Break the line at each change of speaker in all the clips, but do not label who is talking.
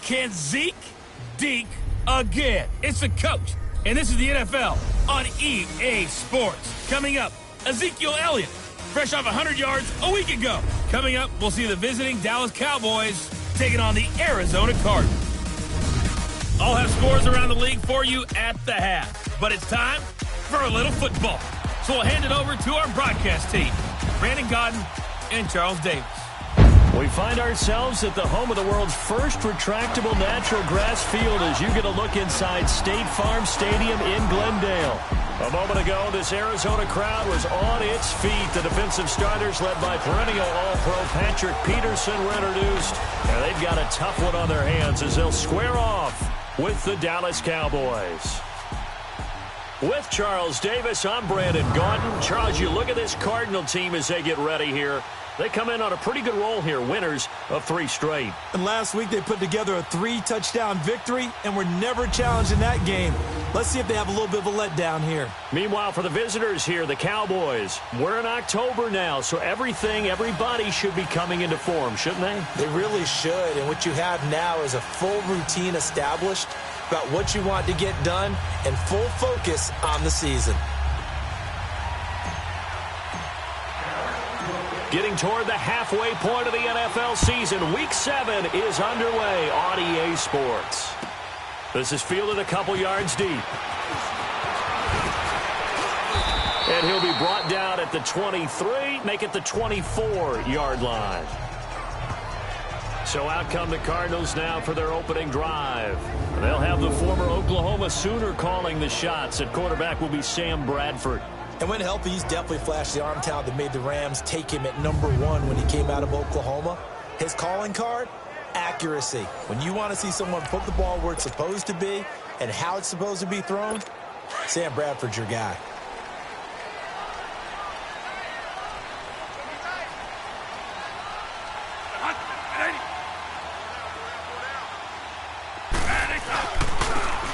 Can Zeke deke again? It's the coach, and this is the NFL on EA Sports. Coming up, Ezekiel Elliott, fresh off 100 yards a week ago. Coming up, we'll see the visiting Dallas Cowboys taking on the Arizona Cardinals. I'll have scores around the league for you at the half, but it's time for a little football. So we'll hand it over to our broadcast team, Brandon Godden and Charles Davis.
We find ourselves at the home of the world's first retractable natural grass field as you get a look inside State Farm Stadium in Glendale. A moment ago, this Arizona crowd was on its feet. The defensive starters, led by perennial All-Pro Patrick Peterson, were introduced. And they've got a tough one on their hands as they'll square off with the Dallas Cowboys. With Charles Davis, I'm Brandon Gaudin. Charles, you look at this Cardinal team as they get ready here. They come in on a pretty good roll here, winners of 3 straight.
And last week they put together a 3-touchdown victory and were never challenged in that game. Let's see if they have a little bit of a letdown here.
Meanwhile, for the visitors here, the Cowboys, we're in October now, so everybody should be coming into form, shouldn't they?
They really should, and what you have now is a full routine established about what you want to get done and full focus on the season.
Getting toward the halfway point of the NFL season, Week 7 is underway on EA Sports. This is fielded a couple yards deep. And he'll be brought down at the 23, make it the 24-yard line. So out come the Cardinals now for their opening drive. They'll have the former Oklahoma Sooner calling the shots. At quarterback will be Sam Bradford.
And when healthy, he's definitely flashed the arm talent that made the Rams take him at #1 when he came out of Oklahoma. His calling card, accuracy. When you want to see someone put the ball where it's supposed to be and how it's supposed to be thrown, Sam Bradford's your guy.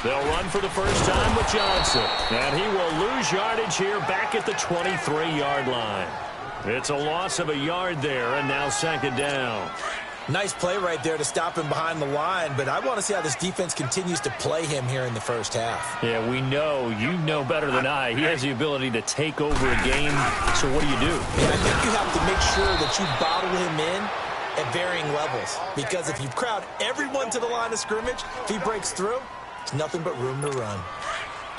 They'll run for the first time with Johnson. And he will lose yardage here back at the 23-yard line. It's a loss of a yard there, and now 2nd down.
Nice play right there to stop him behind the line, but I want to see how this defense continues to play him here in the first half.
Yeah, we know. You know better than I. He has the ability to take over a game. So what do you do?
Yeah, I think you have to make sure that you bottle him in at varying levels. Because if you crowd everyone to the line of scrimmage, if he breaks through, it's nothing but room to run.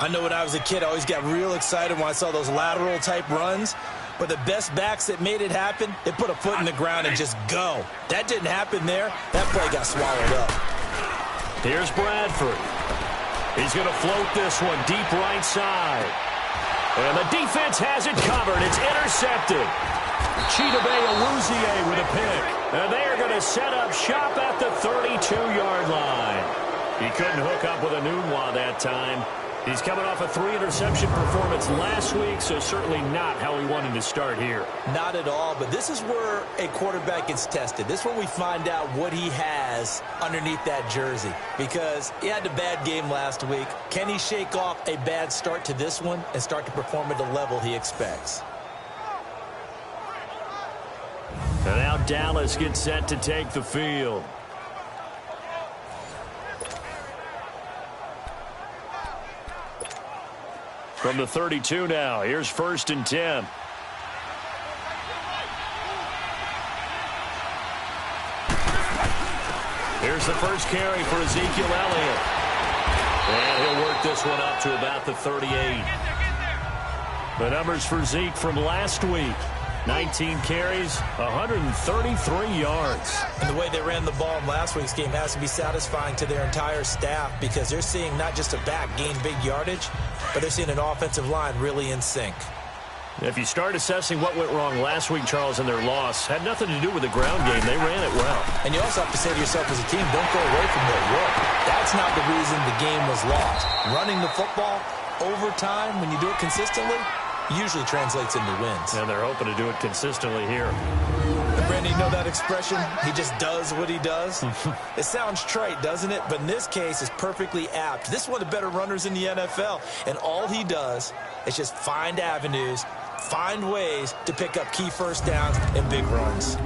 I know when I was a kid, I always got real excited when I saw those lateral-type runs. But the best backs that made it happen, they put a foot in the ground and just go. That didn't happen there. That play got swallowed up.
Here's Bradford. He's going to float this one deep right side. And the defense has it covered. It's intercepted. Chidobe Awuzie with a pick. And they are going to set up shop at the 32-yard line. He couldn't hook up with a Nunwa that time. He's coming off a 3-interception performance last week, so certainly not how he wanted to start here.
Not at all, but this is where a quarterback gets tested. This is where we find out what he has underneath that jersey. Because he had a bad game last week. Can he shake off a bad start to this one and start to perform at the level he expects?
And now Dallas gets set to take the field. From the 32 now, here's 1st and 10. Here's the first carry for Ezekiel Elliott. And he'll work this one up to about the 38. The numbers for Zeke from last week. 19 carries, 133 yards.
And the way they ran the ball in last week's game has to be satisfying to their entire staff because they're seeing not just a back gain big yardage, but they're seeing an offensive line really in sync.
If you start assessing what went wrong last week, Charles, in their loss, had nothing to do with the ground game. They ran it well.
And you also have to say to yourself as a team, don't go away from what worked. That's not the reason the game was lost. Running the football over time, when you do it consistently, usually translates into wins.
And they're hoping to do it consistently here.
And Brandon, you know that expression? He just does what he does? It sounds trite, doesn't it? But in this case, it's perfectly apt. This is one of the better runners in the NFL. And all he does is just find avenues, find ways to pick up key first downs and big runs.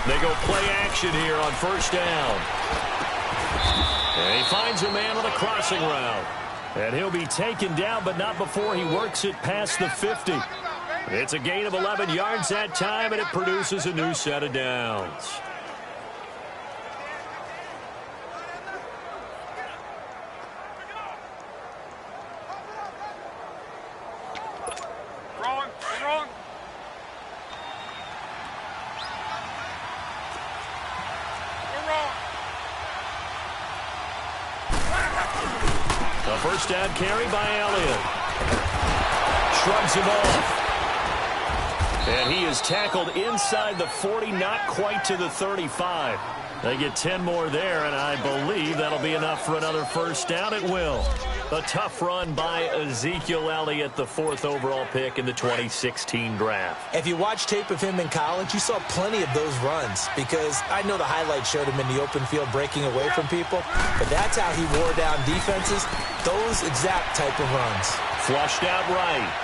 They go play action here on first down. And he finds a man on a crossing route. And he'll be taken down, but not before he works it past the 50. It's a gain of 11 yards that time, and it produces a new set of downs.
Wrong.
A first down carry by Elliott. Shrugs him off. And he is tackled inside the 40, not quite to the 35. They get 10 more there, and I believe that'll be enough for another first down. It will. A tough run by Ezekiel Elliott, the 4th overall pick in the 2016 draft.
If you watch tape of him in college, you saw plenty of those runs because I know the highlights showed him in the open field breaking away from people, but that's how he wore down defenses, those exact type of runs.
Flushed out right.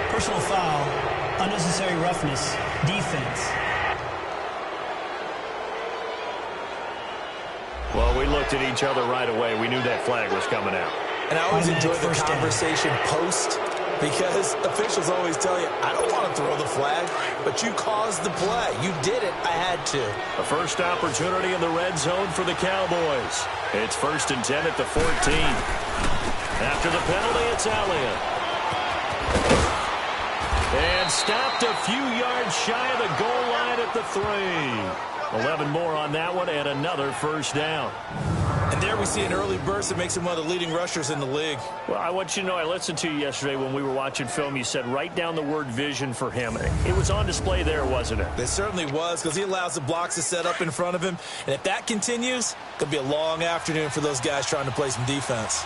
Personal foul, unnecessary roughness, defense.
Well, we looked at each other right away. We knew that flag was coming out.
And I always enjoy the conversation post because officials always tell you, I don't want to throw the flag, but you caused the play. You did it. I had to.
A first opportunity in the red zone for the Cowboys. It's 1st and 10 at the 14. After the penalty, it's Elliott. And stopped a few yards shy of the goal line at the 3. 11 more on that one and another first down.
And there we see an early burst that makes him one of the leading rushers in the league.
Well, I want you to know, I listened to you yesterday when we were watching film. You said write down the word vision for him. It was on display there, wasn't it?
It certainly was because he allows the blocks to set up in front of him. And if that continues, it could be a long afternoon for those guys trying to play some defense.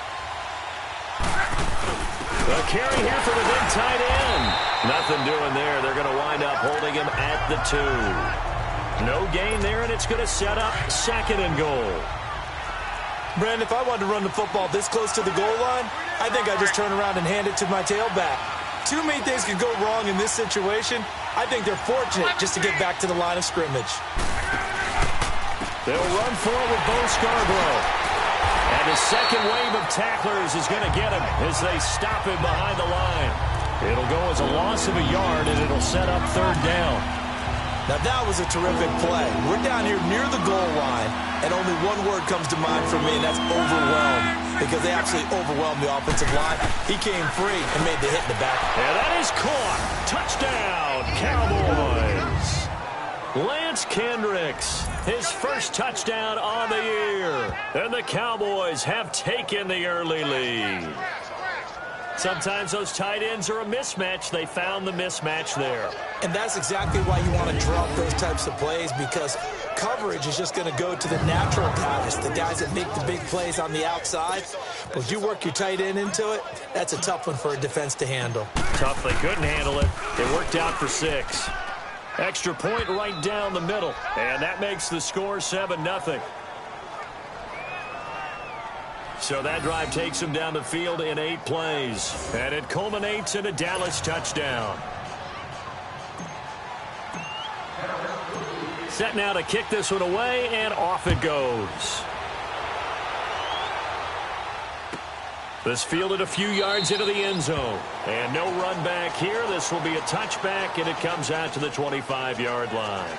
A carry here for the big tight end. Nothing doing there. They're going to wind up holding him at the 2. No gain there, and it's going to set up 2nd and goal.
Brandon, if I wanted to run the football this close to the goal line, I think I'd just turn around and hand it to my tailback. Too many things could go wrong in this situation. I think they're fortunate just to get back to the line of scrimmage.
They'll run for it with Bo Scarborough. And the second wave of tacklers is going to get him as they stop him behind the line. It'll go as a loss of a yard, and it'll set up 3rd down.
Now, that was a terrific play. We're down here near the goal line, and only one word comes to mind for me, and that's overwhelmed, because they absolutely overwhelmed the offensive line. He came free and made the hit in the back.
And that is caught. Touchdown, Cowboys. Lance Kendricks, his first touchdown on the year. And the Cowboys have taken the early lead. Sometimes those tight ends are a mismatch. They found the mismatch there.
And that's exactly why you want to drop those types of plays, because coverage is just going to go to the natural guys, the guys that make the big plays on the outside. But if you work your tight end into it, that's a tough one for a defense to handle.
Tough, they couldn't handle it. It worked out for 6. Extra point right down the middle. And that makes the score 7-0. So that drive takes him down the field in 8 plays. And it culminates in a Dallas touchdown. Set now to kick this one away, and off it goes. This fielded a few yards into the end zone. And no run back here. This will be a touchback, and it comes out to the 25-yard line.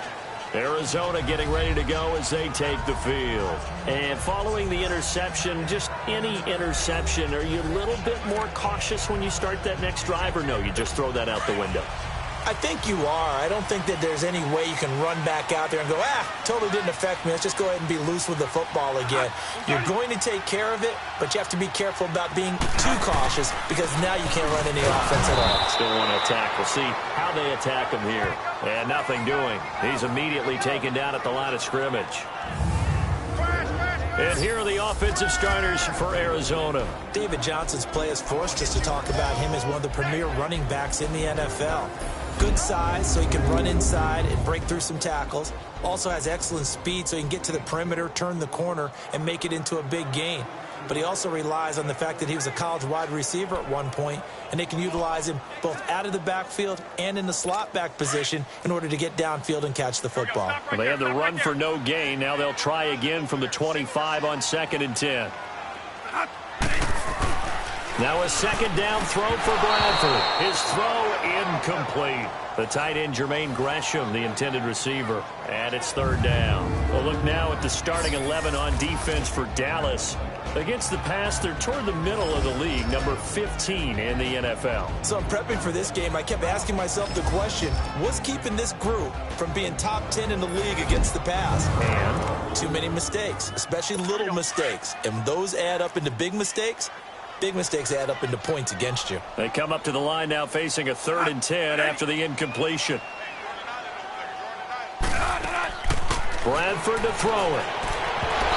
Arizona getting ready to go as they take the field. And following the interception, just any interception, are you a little bit more cautious when you start that next drive, or no, you just throw that out the window?
I think you are. I don't think that there's any way you can run back out there and go, totally didn't affect me. Let's just go ahead and be loose with the football again. You're going to take care of it, but you have to be careful about being too cautious because now you can't run any offense at all.
Still want to attack. We'll see how they attack him here. And nothing doing. He's immediately taken down at the line of scrimmage. And here are the offensive starters for Arizona.
David Johnson's play has forced us to talk about him as one of the premier running backs in the NFL. Good size, so he can run inside and break through some tackles. Also has excellent speed, so he can get to the perimeter, turn the corner, and make it into a big gain. but he also relies on the fact that he was a college wide receiver at one point, and they can utilize him both out of the backfield and in the slot back position in order to get downfield and catch the football.
Well, they had the run for no gain. Now they'll try again from the 25 on 2nd and 10. Now a second down throw for Bradford. His throw incomplete. The tight end Jermaine Gresham, the intended receiver. And it's 3rd down. We'll look now at the starting 11 on defense for Dallas. Against the pass, they're toward the middle of the league, number 15 in the NFL.
So I'm prepping for this game. I kept asking myself the question, what's keeping this group from being top 10 in the league against the pass?
And
too many mistakes, especially little mistakes. And those add up into big mistakes. Big mistakes add up into points against you.
They come up to the line now facing a 3rd and 10 after the incompletion. Bradford to throw it.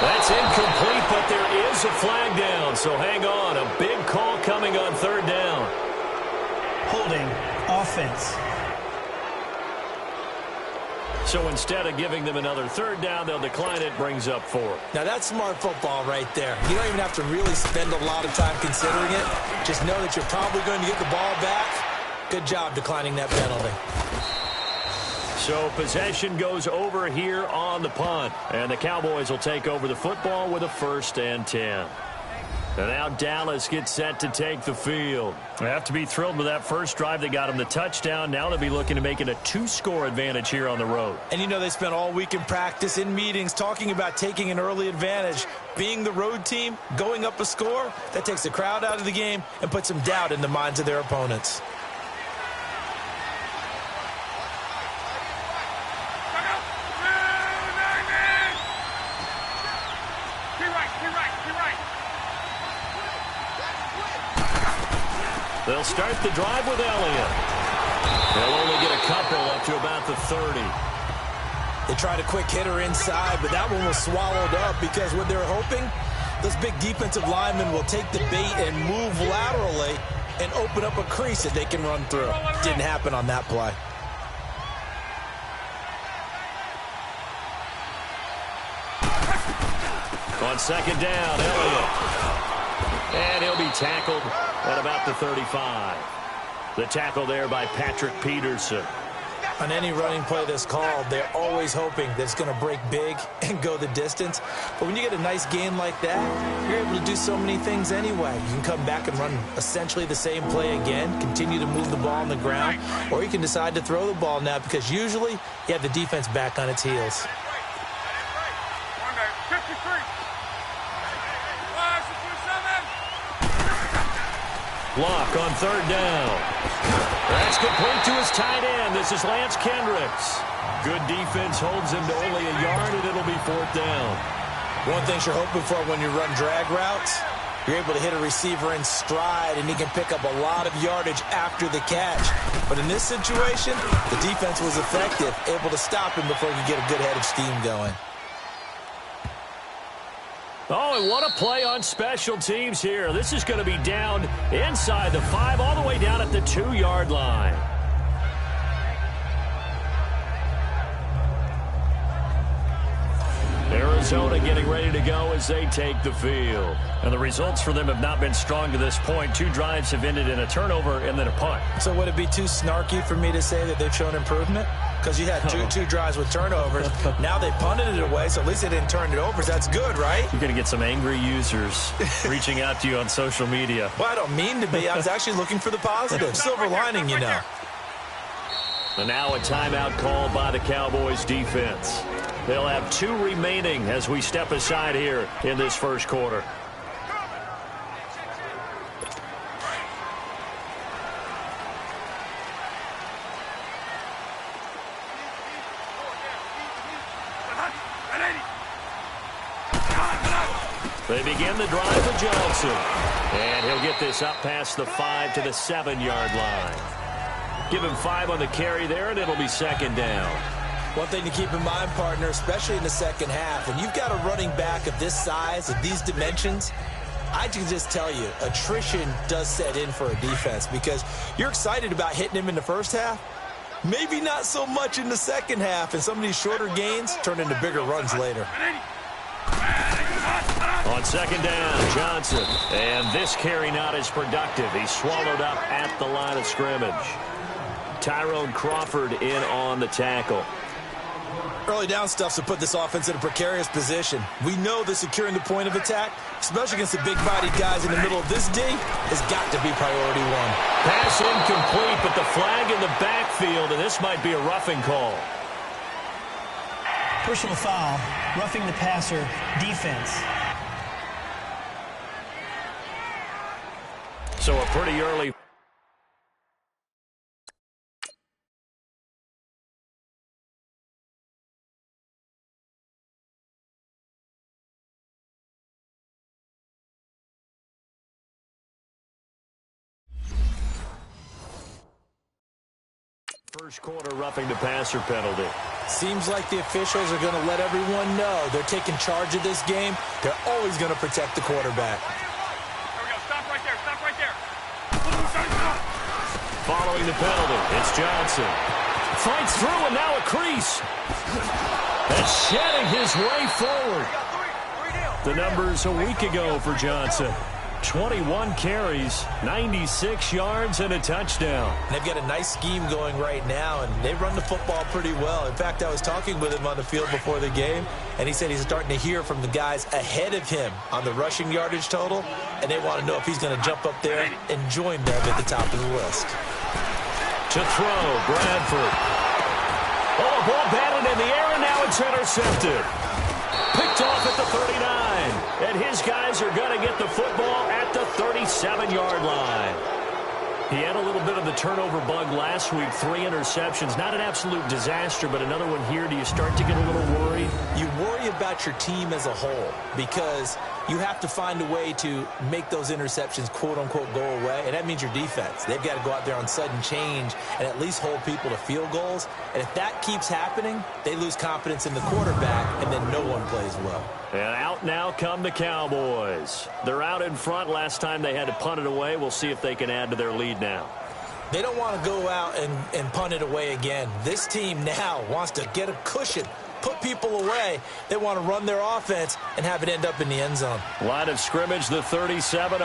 That's incomplete, but there is a flag down, so hang on. A big call coming on 3rd down.
Holding offense.
So instead of giving them another 3rd down, they'll decline it, brings up 4.
Now that's smart football right there. You don't even have to really spend a lot of time considering it. Just know that you're probably going to get the ball back. Good job declining that penalty.
So possession goes over here on the punt. And the Cowboys will take over the football with a 1st and 10. And now Dallas gets set to take the field. They have to be thrilled with that first drive. They got them the touchdown. Now they'll be looking to make it a 2-score advantage here on the road.
And you know they spent all week in practice, in meetings, talking about taking an early advantage. Being the road team, going up a score, that takes the crowd out of the game and puts some doubt in the minds of their opponents.
They'll start the drive with Elliott. They'll only get a couple up to about the 30.
They tried a quick hitter inside, but that one was swallowed up because what they're hoping, those big defensive linemen will take the bait and move laterally and open up a crease that they can run through. Didn't happen on that play.
On 2nd down, Elliott. And he'll be tackled at about the 35. The tackle there by Patrick Peterson.
On any running play that's called, they're always hoping that it's going to break big and go the distance. But when you get a nice gain like that, you're able to do so many things anyway. You can come back and run essentially the same play again, continue to move the ball on the ground, or you can decide to throw the ball now because usually you have the defense back on its heels.
Block on 3rd down. That's complete to his tight end. This is Lance Kendricks. Good defense holds him to only a yard, and it'll be 4th down.
One thing you're hoping for when you run drag routes, you're able to hit a receiver in stride, and he can pick up a lot of yardage after the catch. But in this situation, the defense was effective, able to stop him before he could get a good head of steam going.
Oh, and what a play on special teams here. This is going to be down inside the 5, all the way down at the 2-yard line. Arizona getting ready to go as they take the field. And the results for them have not been strong to this point. 2 drives have ended in a turnover and then a punt.
So would it be too snarky for me to say that they've shown improvement? Because you had two drives with turnovers. Now they punted it away, so at least they didn't turn it over. So that's good, right?
You're going to get some angry users reaching out to you on social media.
Well, I don't mean to be. I was actually looking for the positive. Silver lining, you know.
And now a timeout called by the Cowboys defense. They'll have 2 remaining as we step aside here in this first quarter. They begin the drive with Johnson. And he'll get this up past the 5 to the 7-yard line. Give him 5 on the carry there, and it'll be 2nd down.
One thing to keep in mind, partner, especially in the second half, when you've got a running back of this size, of these dimensions, I can just tell you, attrition does set in for a defense because you're excited about hitting him in the first half. Maybe not so much in the second half, and some of these shorter gains turn into bigger runs later.
On second down, Johnson. And this carry not as productive. He's swallowed up at the line of scrimmage. Tyrone Crawford in on the tackle.
Early down stuff to put this offense in a precarious position. We know that securing the point of attack, especially against the big-bodied guys in the middle of this D, has got to be priority one.
Pass incomplete, but the flag in the backfield, and this might be a roughing call.
Personal foul, roughing the passer, defense.
So a pretty early... First quarter roughing the passer penalty.
Seems like the officials are going to let everyone know they're taking charge of this game. They're always going to protect the quarterback.
There we go. Stop right there. Stop right there.
Following the penalty, it's Johnson. Fights through and now a crease. And shedding his way forward. The numbers a week ago for Johnson. 21 carries, 96 yards, and a touchdown.
They've got a nice scheme going right now, and they run the football pretty well. In fact, I was talking with him on the field before the game, and he said he's starting to hear from the guys ahead of him on the rushing yardage total, and they want to know if he's going to jump up there and join them at the top of the list.
To throw, Bradford. Oh, a ball batted in the air, and now it's intercepted. Picked off at the 39. And his guys are going to get the football at the 37-yard line. He had a little bit of the turnover bug last week, 3 interceptions. Not an absolute disaster, but another one here. Do you start to get a little worried?
You worry about your team as a whole because you have to find a way to make those interceptions, quote-unquote, go away, and that means your defense. They've got to go out there on sudden change and at least hold people to field goals. And if that keeps happening, they lose confidence in the quarterback, and then no one plays well.
And out now come the Cowboys. They're out in front. Last time they had to punt it away. We'll see if they can add to their lead now.
They don't want to go out and punt it away again. This team now wants to get a cushion, put people away. They want to run their offense and have it end up in the end zone.
Line of scrimmage, the 37.